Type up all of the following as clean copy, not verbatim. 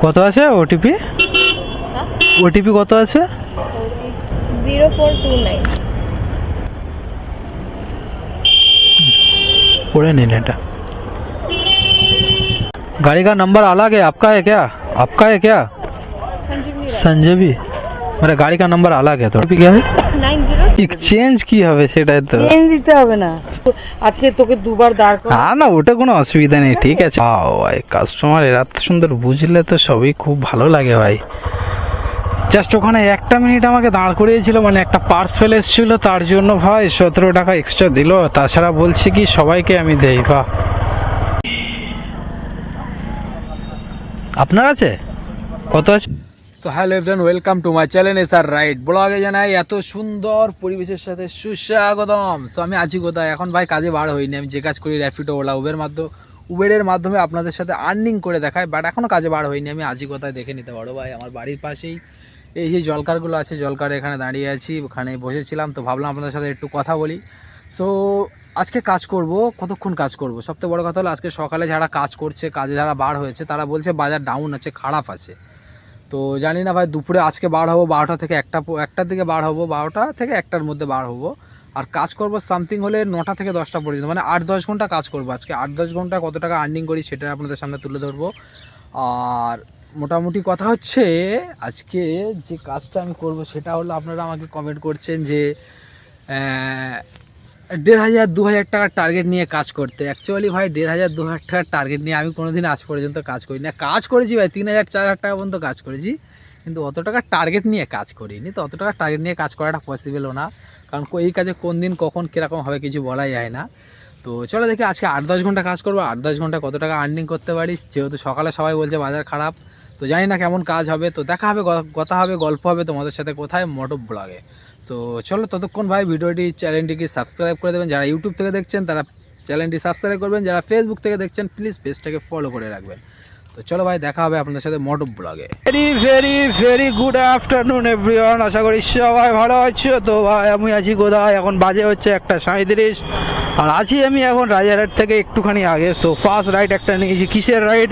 কত আছে OTP? OTP কত আছে? 0429। पढ़े नहीं लेटा। गाड़ी का नंबर अलग है, आपका है क्या? आपका है क्या? संजीवी। मेरा गाड़ी का नंबर अलग है। तो क्या है? 90। एक्सचेंज की হবে সেটাই তো। চেঞ্জ দিতে হবে না, আজকে তোকে দুবার দাঁড় করা। হ্যাঁ না, ওটা কোনো অসুবিধা নেই, ঠিক আছে। ভাই কাস্টমার এত সুন্দর বুঝলে তো সবই খুব ভালো লাগে ভাই। জাস্ট ওখানে একটা মিনিট আমাকে দাঁড় করিয়েছিল, মানে একটা পার্স ফেলে এসেছিল, তার জন্য ভাই 17 টাকা এক্সট্রা দিল। তাছাড়া বলছি কি সবাইকে আমি দেই। বাহ, আপনার আছে কত আছে? So hello everyone, welcome to my channel SR ride ব্লগে। জানাই এত সুন্দর পরিবেশের সাথে সুস্বাগতম। সো আমি আছি কোথায় এখন ভাই? কাজে বার হইনি, আমি যে কাজ করি র্যাপিডো, ওলা, উবেরের মাধ্যমে আপনাদের সাথে আর্নিং করে দেখায়, বাট এখনও কাজে বার হইনি। আমি আছি কোথায় দেখে নিতে পারো ভাই, আমার বাড়ির পাশেই এই যে জলকারগুলো আছে, জলকার এখানে দাঁড়িয়ে আছি, ওখানে বসেছিলাম, তো ভাবলাম আপনাদের সাথে একটু কথা বলি। সো আজকে কাজ করব, কতক্ষণ কাজ করব? সবথেকে বড় কথা হলো আজকে সকালে যারা কাজ করছে, কাজে যারা বার হয়েছে, তারা বলছে বাজার ডাউন আছে, খারাপ আছে। তো জানি না ভাই, দুপুরে আজকে বার হবো 12টা থেকে 1টার দিকে বার হবো, 12টা থেকে 1টার মধ্যে বার হবো। আর কাজ করব সামথিং হলে 9টা থেকে 10টা পর্যন্ত, মানে 8-10 ঘন্টা কাজ করবো আজকে। 8-10 ঘন্টা কত টাকা আর্নিং করি সেটা আপনাদের সামনে তুলে ধরবো। আর মোটামুটি কথা হচ্ছে আজকে যে কাজটা আমি করব সেটা হলো, আপনারা আমাকে কমেন্ট করছেন যে 1500-2000 টাকার টার্গেট নিয়ে কাজ করতে। অ্যাকচুয়ালি ভাই 1500-2000 টাকার টার্গেট নিয়ে আমি কোনোদিন আজ পর্যন্ত কাজ করি না। কাজ করেছি ভাই 3000-4000 টাকা পর্যন্ত কাজ করেছি, কিন্তু অত টাকার টার্গেট নিয়ে কাজ করিনি। তো অত টাকার টার্গেট নিয়ে কাজ করাটা পসিবলও না, কারণ এই কাজে কোন দিন কখন কীরকম হবে কিছু বলা যায় না। তো চলো দেখি আজকে 8-10 ঘন্টা কাজ করবো, 8-10 ঘন্টা কত টাকা আর্নিং করতে পারি। যেহেতু সকালে সবাই বলছে বাজার খারাপ, তো জানি না কেমন কাজ হবে। তো দেখা হবে, কথা হবে, গল্প হবে তোমাদের সাথে কোথায়, মোটর ব্লগে। সো চলো ততক্ষণ ভাই ভিডিওটি, চ্যানেলটিকে সাবস্ক্রাইব করে দেবেন। যারা ইউটিউব থেকে দেখছেন তারা চ্যানেলটি সাবস্ক্রাইব করবেন, যারা ফেসবুক থেকে দেখছেন প্লিজ পেজটাকে ফলো করে রাখবেন। তো চলো ভাই দেখা হবে আপনাদের সাথে মোটর ব্লগে। ভেরি গুড আফটারনুন এভরিওয়ান, আশা করি সবাই ভালো আছো। তো ভাই আমি আছি কোথায় এখন? বাজে হচ্ছে 1:37, আর আছি আমি এখন রাজারহাট থেকে একটুখানি আগে। সো ফার্স্ট রাইড একটা নিয়েছি। কিসের রাইড?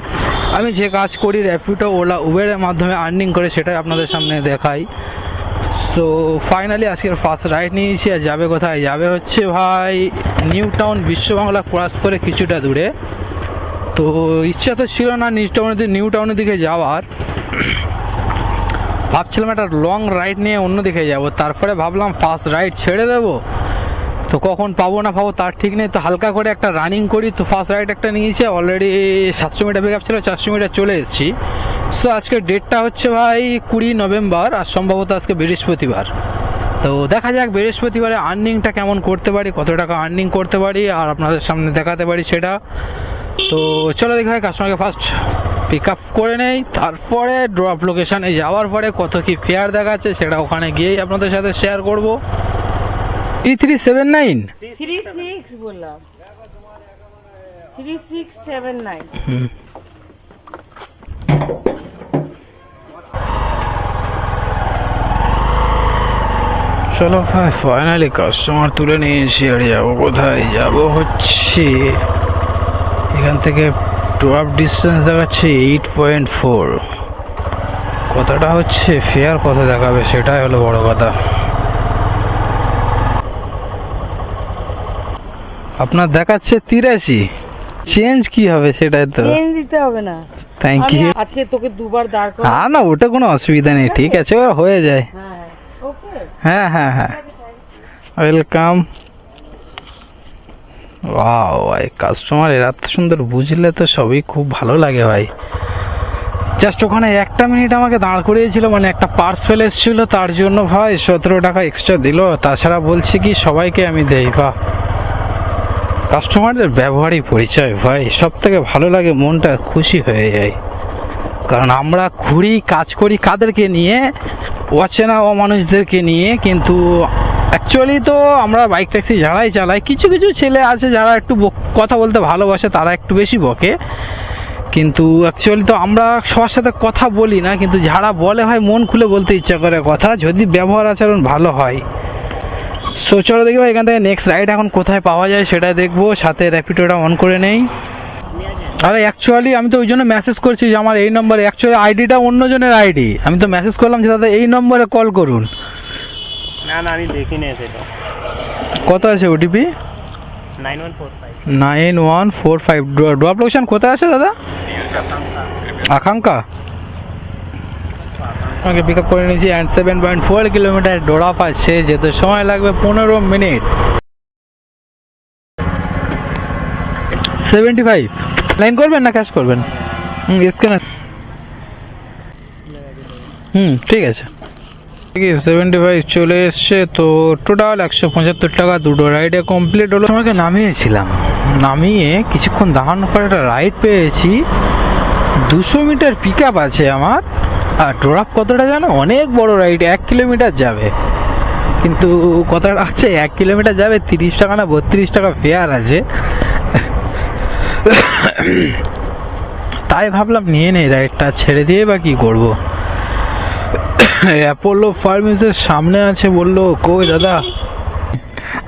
আমি যে কাজ করি র্যাপিডো, ওলা, উবেরের মাধ্যমে আর্নিং করে সেটাই আপনাদের সামনে দেখাই। সো ফাইনালি আজকের ফার্স্ট রাইড নিয়েছি। আর যাবে কোথায়? যাবে হচ্ছে ভাই নিউ টাউন, বিশ্ববাংলা ক্রস করে কিছুটা দূরে। তো ইচ্ছা তো ছিল না নিউ টাউনের দিকে যাওয়ার, ভাবছিলাম একটা লং রাইড নিয়ে অন্য দিকে যাব। তারপরে ভাবলাম ফার্স্ট রাইড ছেড়ে দেবো, তো কখন পাবো না পাবো তার ঠিক নেই, তো হালকা করে একটা রানিং করি। তো ফার্স্ট রাইড একটা নিয়েছি, অলরেডি 700 মিটার পিক আপ ছিল, 400 মিটার চলে এসেছি। সো আজকের ডেটটা হচ্ছে ভাই 20 নভেম্বর, আর সম্ভবত আজকে বৃহস্পতিবার। তো দেখা যাক বৃহস্পতিবারে আর্নিংটা কেমন করতে পারি, কত টাকা আর্নিং করতে পারি আর আপনাদের সামনে দেখাতে পারি সেটা। তো চলো দেখি ভাই, কাস্টমারকে ফার্স্ট পিক আপ করে নেই, তারপরে ড্রপ লোকেশানে যাওয়ার পরে কত কি ফেয়ার দেখাচ্ছে সেটা ওখানে গিয়েই আপনাদের সাথে শেয়ার করবো। 3379 36 বললাম, 3679। চলো ভাই ফাইনালি কাস্টমার তুলে নিয়েছি। আর যাবো কোথায়? যাবো হচ্ছে এখান থেকে ড্রপ ডিস্টেন্স দেখাচ্ছে 8.4। কতটা হচ্ছে ফেয়ার, কত দেখাবে সেটাই হলো বড় কথা। আপনার দেখাচ্ছে 83। চেঞ্জ কি হবে সেটাই তো। চেঞ্জ দিতে হবে না, থ্যাংক ইউ। আজকে তোকে দুবার দাঁড় করা। হ্যাঁ না, ওটা কোনো অসুবিধা নেই, ঠিক আছে, ওরা হয়ে যায়। হ্যাঁ ওকে, হ্যাঁ হ্যাঁ হ্যাঁ, ওয়েলকাম। ওয়াও ভাই কাস্টমার এত সুন্দর বুঝলে তো সবই খুব ভালো লাগে ভাই। জাস্ট ওখানে একটা মিনিট আমাকে দাঁড় করিয়েছিল, মানে একটা পার্স ফেলে এসেছিল, তার জন্য ভাই 17 টাকা এক্সট্রা দিল। তাছাড়া বলছি কি সবাইকে আমি দেই। বাহ, কাস্টমারদের ব্যবহারই পরিচয় ভাই, সব থেকে ভালো লাগে, মনটা খুশি হয়ে যায়। কারণ আমরা ঘুরি, কাজ করি কাদেরকে নিয়ে? অচেনা অমানুষদেরকে নিয়ে। কিন্তু অ্যাকচুয়ালি তো আমরা বাইক ট্যাক্সি যারাই চালাই, কিছু কিছু ছেলে আছে যারা একটু কথা বলতে ভালোবাসে, তারা একটু বেশি বকে। কিন্তু অ্যাকচুয়ালি তো আমরা সবার সাথে কথা বলি না, কিন্তু যারা বলে ভাই মন খুলে বলতে ইচ্ছা করে কথা, যদি ব্যবহার আচরণ ভালো হয়। সো চলো দেখি ভাই এখান থেকে নেক্সট রাইড এখন কোথায় পাওয়া যায় সেটা দেখবো, সাথে র্যাপিডোটা অন করে নেই। আরে অ্যাকচুয়ালি আমি তো ওই জন্য মেসেজ করছি যে আমার এই নম্বরে, অ্যাকচুয়ালি আইডিটা অন্যজনের আইডি, আমি তো মেসেজ করলাম যে দাদা এই নম্বরে কল করুন। না না আমি দেখিনি সেটা। কত আছে ওটিপি? 9145 ড্রপ লোকেশন কোথায় আছে দাদা? আকাঙ্ক্ষা। আমাকে পিক আপ করে নিয়েছি অ্যান্ড 7.4 কিলোমিটার ড্রপ আছে, যেতে সময় লাগবে 15 মিনিট। 75 লাইন করবেন না ক্যাশ করবেন? স্ক্যানার। ঠিক আছে। 75 চলে এসছে, তো টোটাল 175 টাকা দুটো রাইডে কমপ্লিট হলো। তোমাকে নামিয়েছিলাম, নামিয়ে কিছুক্ষণ দাঁড়ানোর পর একটা রাইড পেয়েছি। 200 মিটার পিক আপ আছে আমার, আর ড্রপ কতটা জানো? অনেক বড় রাইড, 1 কিলোমিটার যাবে, কিন্তু কতটা আছে 1 কিলোমিটার যাবে 30 টাকা না 32 টাকা ফেয়ার আছে। তাই ভাবলাম নিয়ে নেই রাইডটা, ছেড়ে দিয়ে বা কি করবো। অ্যাপোলো ফার্মেসের সামনে আছে, বললো কই দাদা,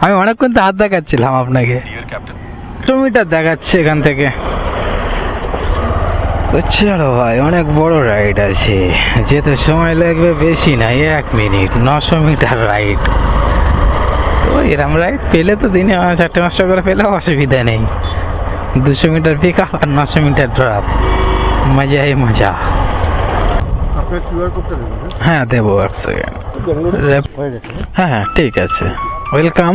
আমি অনেকক্ষণ তো হাত দেখাচ্ছিলাম আপনাকে, 200 মিটার দেখাচ্ছে এখান থেকে। চলো ভাই, অনেক বড় রাইড আছে, যেতে সময় লাগবে বেশি না 1 মিনিট, 900 মিটার রাইড। তো এরম রাইড পেলে তো দিনে 4-5টা করে পেলে অসুবিধা নেই। 200 মিটার পিক আপ আর 900 মিটার ড্রপ, মজাই মজা। হ্যাঁ দেবো, 1 সেকেন্ড। হ্যাঁ ঠিক আছে, ওয়েলকাম।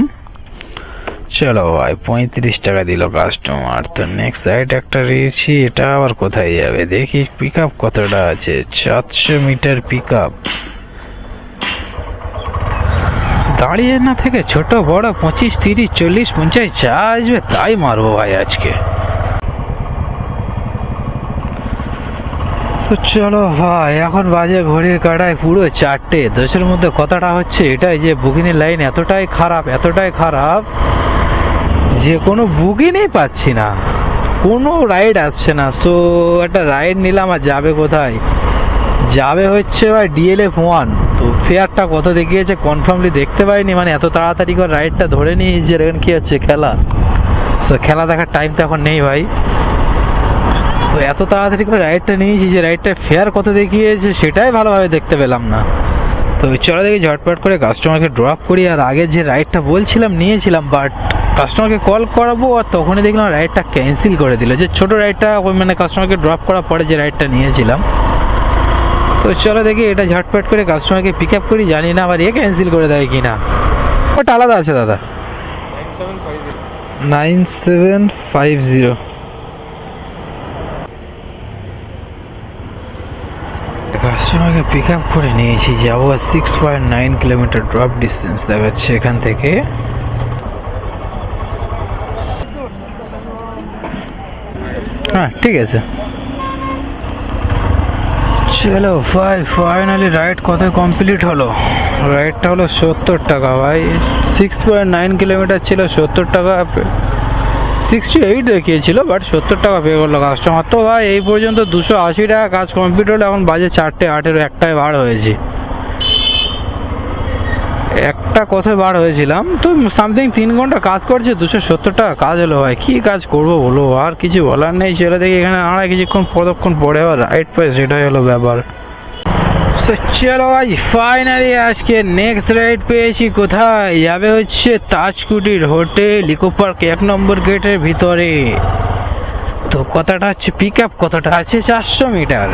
চলো ভাই, 35 টাকা দিল কাস্টমার। তো নেক্সট রাইড একটা রয়েছি, এটা আবার কোথায় যাবে দেখি, পিক আপ কতটা আছে? 700 মিটার পিক আপ। দাঁড়িয়ে না থেকে ছোট বড় 25, 30, 40, 50 যা আসবে তাই মারবো ভাই আজকে। তো চলো ভাই, এখন বাজে ঘড়ির কাঁটায় পুরো 4টে 10-এর মধ্যে কথাটা হচ্ছে এটাই যে বুকিংয়ের লাইন এতটাই খারাপ যে কোনো বুকিংই পাচ্ছি না, কোনো রাইড আসছে না। সো একটা রাইড নিলাম, আর যাবে কোথায়? যাবে হচ্ছে ভাই DLF 1। তো ফেয়ারটা কত দেখিয়েছে কনফার্মলি দেখতে পাইনি, মানে এত তাড়াতাড়ি করে রাইডটা ধরে নিয়েছি। এখন কি হচ্ছে, খেলা। সো খেলা দেখার টাইম তো এখন নেই ভাই। তো এত তাড়াতাড়ি করে রাইডটা নিয়েছি যে রাইডটার ফেয়ার কত দেখিয়েছে সেটাই ভালোভাবে দেখতে পেলাম না। তো চলো দেখি ঝটপট করে কাস্টমারকে ড্রপ করি। আর আগে যে রাইডটা বলছিলাম নিয়েছিলাম, বাট কাস্টমারকে কল করাবো আর তখনই দেখলাম রাইডটা ক্যান্সেল করে দিল, যে ছোট রাইডটা, ওই মানে কাস্টমারকে ড্রপ করার পরে যে রাইডটা নিয়েছিলাম। তো চলো দেখি এটা ঝটপট করে কাস্টমারকে পিক আপ করি, জানি না আবার ক্যান্সেল করে দেয় কিনা। ওটা আলাদা আছে দাদা, 9750। কাস্টমারকে পিক আপ করে নিয়েছি, যাবো 6.9 কিলোমিটার ড্রপ ডিস্টেন্স দেখাচ্ছে এখান থেকে। হ্যাঁ ঠিক আছে। চলো ভাই, ফাইনালি রাইড কত কমপ্লিট হলো? রাইডটা হলো 70 টাকা ভাই। 6.9 কিলোমিটার ছিল, 70 টাকা, 68 দেখিয়েছিল, বাট 70 টাকা পে করলো কাস্টমার। তো ভাই এই পর্যন্ত 280 টাকা কাজ কমপ্লিট হলো। এখন বাজে 4:08, একটায় বার হয়েছি, একটা কথায় বার হয়েছিলাম। তো সামথিং 3 ঘন্টা কাজ করছে, 270 টাকা কাজ হলো ভাই। কি কাজ করবো বলো, আর কিছু বলার নেই। চলে দেখি এখানে আমরা কিছুক্ষণ পরক্ষণ পরে আবার রাইড পাই, সেটাই হলো ব্যাপার। চলো ভাই, ফাইনালি আজকে নেক্সট রাইড পেয়েছি। কোথায় যাবে হচ্ছে তাজকুটির হোটেল ইকো পার্ক 1 নম্বর গেটের ভিতরে। তো কথাটা হচ্ছে পিক আপ কতটা আছে 400 মিটার,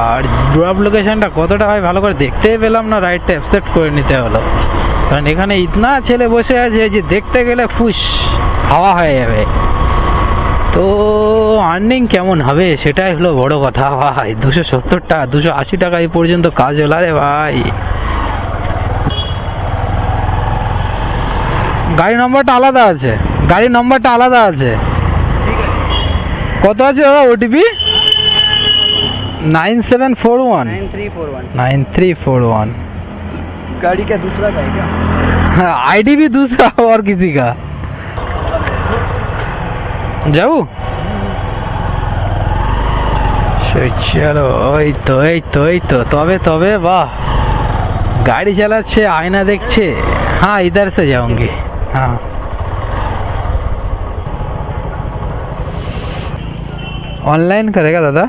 আর ড্রপ লোকেশনটা কতটা হয় ভালো করে দেখতেই পেলাম না, রাইডটা অ্যাকসেপ্ট করে নিতে হলো। কারণ এখানে ইতনা ছেলে বসে আছে যে দেখতে গেলে ফুস হাওয়া হয়ে যাবে। তো আর্নিং কেমন হবে সেটাই হলো বড় কথা ভাই। 270 টাকা, 280 টাকা এই পর্যন্ত কাজ হলো রে ভাই। গাড়ি নম্বরটা আলাদা আছে, গাড়ির নম্বরটা আলাদা আছে। কত আছে দাদা ওটিপি? 9741 9341। गाड़ी क्या दूसरा का है क्या? आईडी भी दूसरा और किसी का। যাবো? চলো, এই তো তবে বাহ, গাড়ি চালাচ্ছে, আয়না দেখছে। হ্যাঁ इधर से जाऊंगी। হ্যাঁ ऑनलाइन करेगा दादा?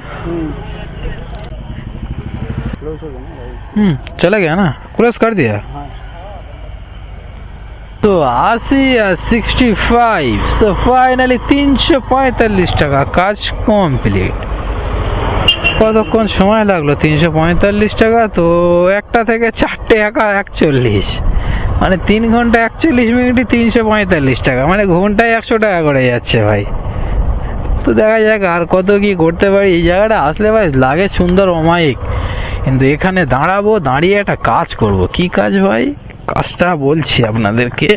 क्लोज हो गया ना भाई। चला गया ना, क्लोज कर दिया। हाँ। তো 65 সো ফাইনালি 345 টাকা কাজ কমপ্লিট। কতক্ষণ সময় লাগলো? 345 টাকা, তো একটা থেকে 4টে একা 41, মানে 3 ঘন্টা 41 মিনিটে 345 টাকা, মানে ঘন্টায় 100 টাকা করে যাচ্ছে ভাই। তো দেখা যাক আর কত কি করতে পারি। এই জায়গাটা আসলে ভাই লাগে সুন্দর অমায়িক, কিন্তু এখানে দাঁড়াবো, দাঁড়িয়ে একটা কাজ করব। কি কাজ ভাই? কাজটা বলছি আপনাদেরকে।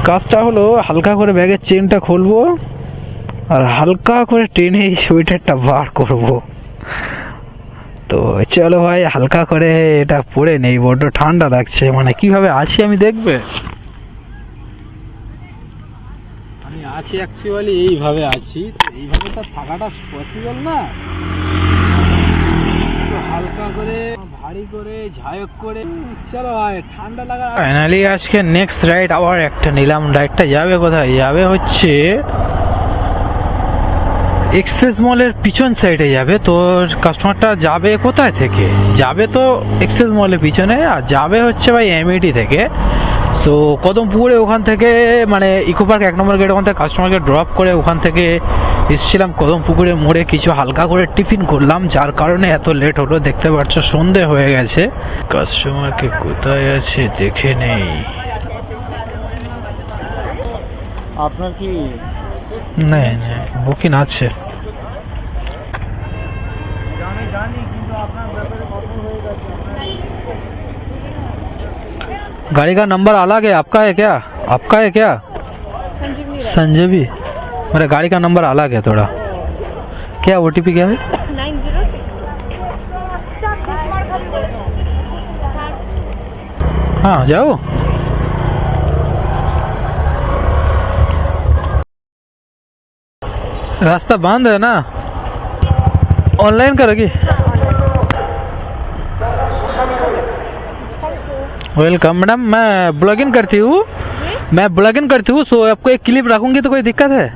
কাজটা হলো হালকা করে ব্যাগের চেনটা খুলবো আর হালকা করে টেনে এই সোয়েটারটা বার করব। তো চলো ভাই হালকা করে এটা পরে নেই, বড্ড ঠান্ডা লাগছে। মানে কিভাবে আছি আমি দেখবে, আমি আছি অ্যাকচুয়ালি এইভাবে আছি। তো এইভাবে তো থাকাটা পসিবল না, হালকা করে ভারী করে ঝায়ক করে চলো ভাই ঠান্ডা লাগা। ফাইনালি আজকে নেক্সট রাইড আবার একটা নিলাম। রাইডটা যাবে কোথায়? যাবে হচ্ছে এক্সেস মলের পিছন সাইডে যাবে। তো কাস্টমারটা যাবে কোথায় থেকে? যাবে তো এক্সেস মলের পিছনে, আর যাবে হচ্ছে ভাই এমইটি থেকে। সো কদমপুরে ওখান থেকে মানে ইকো পার্ক 1 নম্বর গেট, ওখান থেকে কাস্টমারকে ড্রপ করে ওখান থেকে এসেছিলাম কদমপুকুরে মোড়ে, কিছু হালকা করে টিফিন করলাম, যার কারণে এত লেট হলো। দেখতে পাচ্ছ সন্ধে হয়ে গেছে। কাস্টমারকে কোথায় আছে দেখে নেই। আপনার কি না বুকিং আছে। गाड़ी का नंबर अलग है, आपका है क्या? आपका है क्या? संजीवी। मेरा गाड़ी का नंबर अलग है थोड़ा। क्या OTP क्या है? 9062। हाँ जाओ। रास्ता बंद है ना, ऑनलाइन करोगी? वेलकम मैडम, मैं ब्लॉगिंग करती हूँ। मैं ब्लॉगिंग करती हूँ, सो आपको एक क्लिप रखूंगी तो कोई दिक्कत है?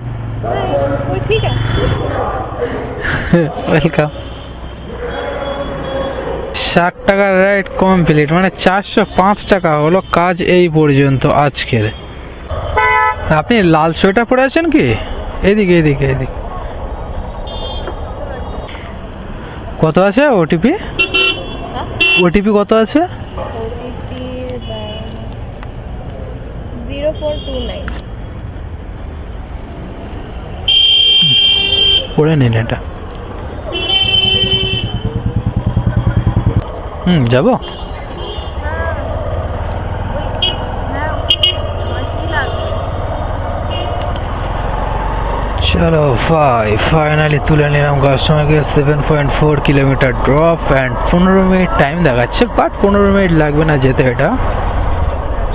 ठीक है। वेलकम। 60 টাকা রাইড কমপ্লিট, মানে 405 টাকা হলো কাজ এই পর্যন্ত আজকের। আপনি লাল সোয়েটার পরে আছেন কি? এদিকে এদিকে এদিকে। কত আছে ওটিপি? ওটিপি কত আছে? 0429। পড়ে নিন এটা। যাবো। চলো ভাই ফাইনালি তুলে নিলাম কাস্টমারকে। 7.4 kilometre drop and 15 minute time দেখাচ্ছে, বাট 15 মিনিট লাগবে না যেতে এটা।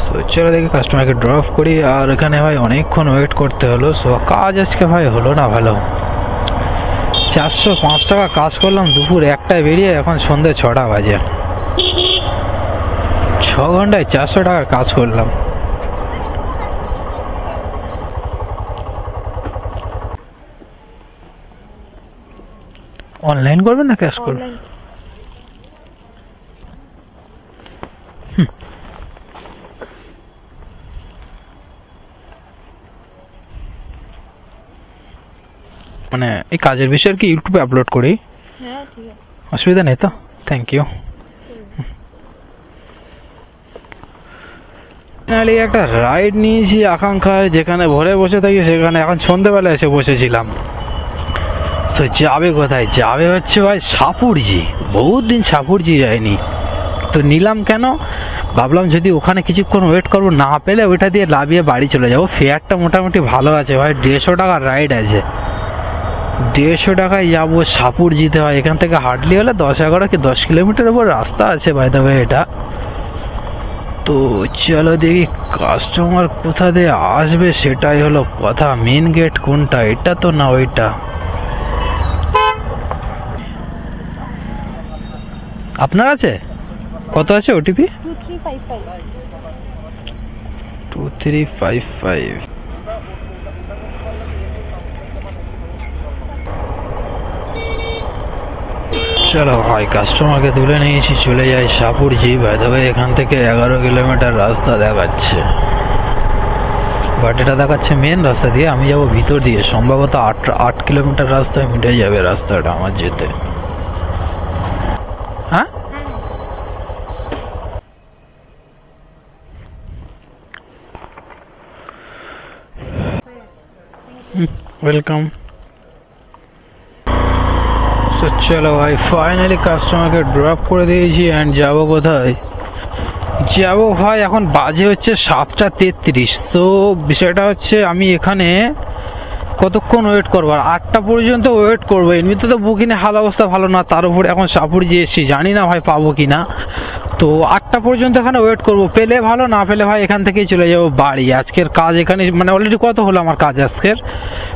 সো চলো দেখি কাস্টমারকে ড্রপ করি। আর এখানে ভাই অনেকক্ষণ ওয়েট করতে হলো। সো কাজ আজকে ভাই হলো না ভালো। 405 টাকা কাজ করলাম দুপুর 1টায় বেরিয়ে, এখন সন্ধ্যে 6টা বাজে। 6 ঘন্টায় 400 টাকার কাজ করলাম। অনলাইন করবেন না ক্যাশ করবেন? মানে এই কাজের বিষয়ে কি ইউটিউবে আপলোড করি? হ্যাঁ ঠিক আছে, অসুবিধা নেই তো? Thank you. ফাইনালি একটা রাইড নিয়েছি আকাঙ্ক্ষার, যেখানে ভোরে বসে থাকি সেখানে এখন সন্ধ্যেবেলা এসে বসেছিলাম। সো যাবে কোথায়? যাবে হচ্ছে ভাই সাপুরজি। বহুত দিন সাপুরজি যায়নি, তো নিলাম কেন ভাবলাম যদি ওখানে কিছুক্ষণ ওয়েট করবো, না পেলে ওইটা দিয়ে লাভিয়ে বাড়ি চলে যাবো। ফেয়ারটা মোটামুটি ভালো আছে ভাই, 150 টাকার রাইড আছে। 150 টাকায় যাবো, সাপুরজিতে হয়। এখান থেকে হার্ডলি হলে 10-11 কি 10 কিলোমিটার উপর রাস্তা আছে ভাই তবে এটা। তো চলো দেখি কাস্টমার কোথা দিয়ে আসবে, সেটাই হলো কথা। মেন গেট কোনটা, এটা তো না ওইটা। আপনার আছে? কত আছে ওটিপি? 2355। চলো ভাই কাস্টমারকে তুলে নিয়েছি, চলে যাই সাপুরজি। বাই দ্য ওয়ে এখান থেকে 11 কিলোমিটার রাস্তা দেখাচ্ছে, বাট এটা দেখাচ্ছে মেন রাস্তা দিয়ে, আমি যাব ভিতর দিয়ে। সম্ভবত 8 কিলোমিটার রাস্তায় মিটে যাবে রাস্তাটা আমার যেতে। হ্যাঁ ওয়েলকাম। তো চলো ভাই ফাইনালি কাস্টমারকে ড্রপ করে দিয়েছি অ্যান্ড যাবো কোথায়? যাবো ভাই এখন বাজে হচ্ছে 7:33। তো বিষয়টা হচ্ছে আমি এখানে কতক্ষণ ওয়েট করবো? আর 8টা পর্যন্ত ওয়েট করবো। এমনিতে তো বুকিংয়ে হাল অবস্থা ভালো না, তার উপরে এখন সাপুরজি এসেছি, জানি না ভাই পাবো কি না। তো 8টা পর্যন্ত এখানে ওয়েট করবো, পেলে ভালো, না পেলে ভাই এখান থেকেই চলে যাবো বাড়ি। আজকের কাজ এখানে মানে অলরেডি কত হলো আমার কাজ আজকের?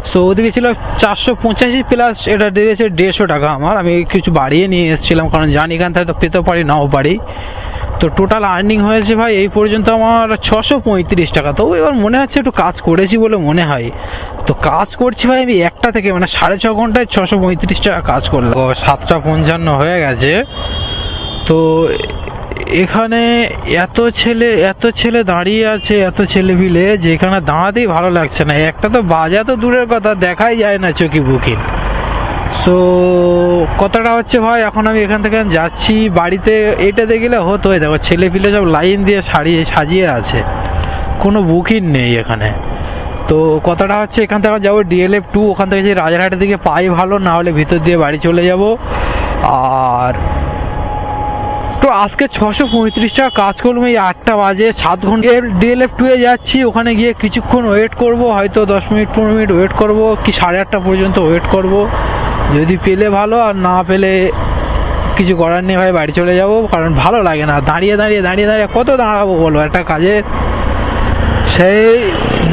সো ওদিকে ছিল 485 প্লাস এটা দিয়েছে 150 টাকা আমার। আমি কিছু বাড়িয়ে নিয়ে এসেছিলাম কারণ জানি এখান থেকে তো পেতেও পারি নাও পারি। তো টোটাল আর্নিং হয়েছে ভাই এই পর্যন্ত আমার 635 টাকা। তো এবার মনে হচ্ছে একটু কাজ করেছি বলে মনে হয়। তো কাজ করছি ভাই আমি 1টা থেকে, মানে 6.5 ঘন্টায় 635 টাকা কাজ করলাম। 7:55 হয়ে গেছে। তো এখানে এত ছেলে দাঁড়িয়ে আছে, এত ছেলে মিলে, যে এখানে দাঁড়াতেই ভালো লাগছে না। একটা তো বাজা তো দূরের কথা, দেখাই যায় না চোখে বুকিং। সো কথাটা হচ্ছে ভাই এখন আমি এখান থেকে যাচ্ছি বাড়িতে। এটাতে গেলে হতো, দেখো ছেলে পিলে সব লাইন দিয়ে সাজিয়ে আছে, কোনো বুকিং নেই এখানে। তো কথাটা হচ্ছে এখান থেকে যাবো DLF 2, ওখান থেকে যে রাজারহাটের দিকে পাই ভালো, না হলে ভিতর দিয়ে বাড়ি চলে যাব। আর তো আজকে 635 টাকা কাজ করলাম এই 8টা বাজে, 7 ঘন্টা। DLF 2 এ যাচ্ছি, ওখানে গিয়ে কিছুক্ষণ ওয়েট করব, হয়তো 10 মিনিট 15 মিনিট ওয়েট করব, কি 8:30 পর্যন্ত ওয়েট করব। যদি পেলে ভালো, আর না পেলে কিছু করার নেই ভাই, বাড়ি চলে যাব। কারণ ভালো লাগে না দাঁড়িয়ে কত দাঁড়াবো বলো একটা কাজে। সেই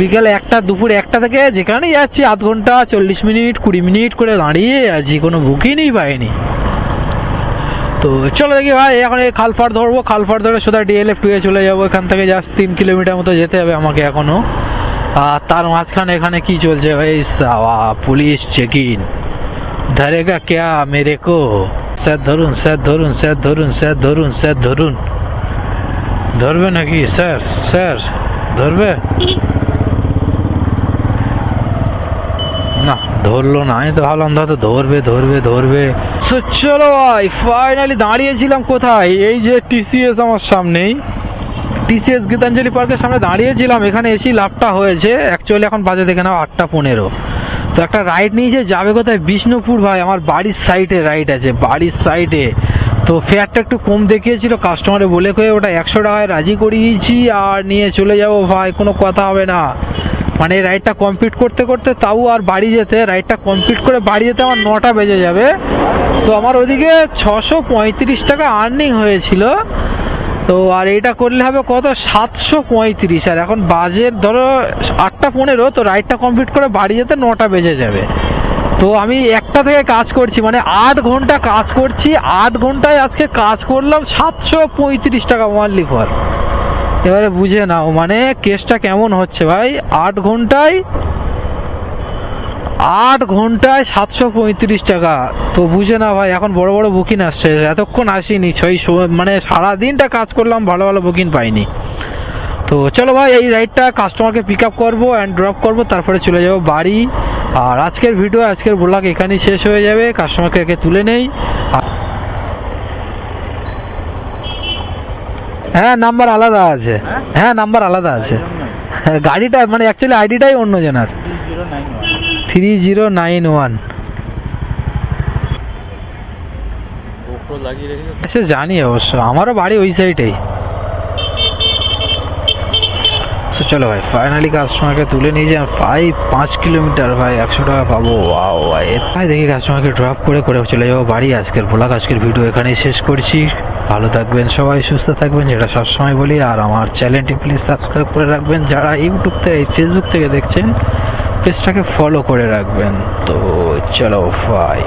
বিকেল 1টা, দুপুর 1টা থেকে যেখানেই যাচ্ছি 8 ঘন্টা 40 মিনিট 20 মিনিট করে দাঁড়িয়ে আছি, কোনো বুকিংই পাইনি। তো চলো দেখি ভাই এখন এই খালপাড় ধরবো, খালপাড় ধরে সোজা DLF 2 এ চলে যাবো। এখান থেকে জাস্ট 3 কিলোমিটার মতো যেতে হবে আমাকে এখনো। আর তার মাঝখানে এখানে কি চলছে ভাই? পুলিশ চেকিং ধরেগা ক্যা মেরে কো? স্যার ধরুন, স্যার ধরুন, স্যার ধরুন, স্যার ধরুন, স্যার ধরুন। ধরবে নাকি স্যার? স্যার ধরবে না? ধরলো না, আমি তো ভাবলাম হয়তো ধরবে। সো চলো ভাই ফাইনালি দাঁড়িয়েছিলাম কোথায়? এই যে TCS আমার সামনেই, TCS গীতাঞ্জলি পার্কের সামনে দাঁড়িয়েছিলাম। এখানে এসি লাভটা হয়েছে অ্যাকচুয়ালি, এখন বাজে দেখে নাও 8:15। তো একটা রাইড নিয়েছে, যাবে কোথায়? বিষ্ণুপুর ভাই, আমার বাড়ির সাইডে রাইড আছে, বাড়ির সাইডে। তো ফেয়ারটা একটু কম দেখিয়েছিল, কাস্টমারে বলে কয়ে ওটা 100 টাকায় রাজি করিয়েছি, আর নিয়ে চলে যাবো ভাই, কোনো কথা হবে না। মানে রাইডটা কমপ্লিট করতে তাও আর বাড়ি যেতে, রাইডটা কমপ্লিট করে বাড়ি যেতে আমার 9টা বেজে যাবে। তো আমার ওদিকে 635 টাকা আর্নিং হয়েছিল। তো আর এটা করলে হবে কত? 735। আর এখন বাজে ধরো 8:15, তো রাইডটা কমপ্লিট করে বাড়ি যেতে 9টা বেজে যাবে। তো আমি 1টা থেকে কাজ করছি, মানে 8 ঘন্টা কাজ করছি। 8 ঘন্টায় আজকে কাজ করলাম 735 টাকা ওয়ানলি ফর। এবারে বুঝে নাও মানে কেসটা কেমন হচ্ছে ভাই। 8 ঘন্টায় 735 টাকা। তো বুঝে না ভাই, এখন বড় বড় বুকিং আসছে, এতক্ষণ আসেনি। মানে সারাদিনটা কাজ করলাম, ভালো ভালো বুকিং পাইনি। তো চলো ভাই এই রাইডটা কাস্টমারকে পিক আপ করবো অ্যান্ড ড্রপ করবো, তারপরে চলে যাবো বাড়ি। আর আজকের ভিডিও, আজকের ব্লগ এখানেই শেষ হয়ে যাবে। কাস্টমারকে একে তুলে নেই। হ্যাঁ নাম্বার আলাদা আছে, হ্যাঁ নাম্বার আলাদা আছে। গাড়িটা মানে অ্যাকচুয়ালি আইডিটাই অন্য জনার, 3091। সে জানি অবশ্য, আমারও বাড়ি ওই সাইডেই। চলো ভাই ফাইনালি কাস্টমারকে তুলে নিয়ে যাই। 5 কিলোমিটার ভাই, 100 টাকা পাবো। ভাই দেখি কাস্টমারকে ড্রপ করে চলে যাবো বাড়ি। আজকের ব্লগ, আজকের ভিডিও এখানেই শেষ করছি। ভালো থাকবেন সবাই, সুস্থ থাকবেন, যেটা সবসময় বলি। আর আমার চ্যানেলটি প্লিজ সাবস্ক্রাইব করে রাখবেন। যারা ইউটিউব থেকে, ফেসবুক থেকে দেখছেন, পেজটাকে ফলো করে রাখবেন। তো চলো ভাই।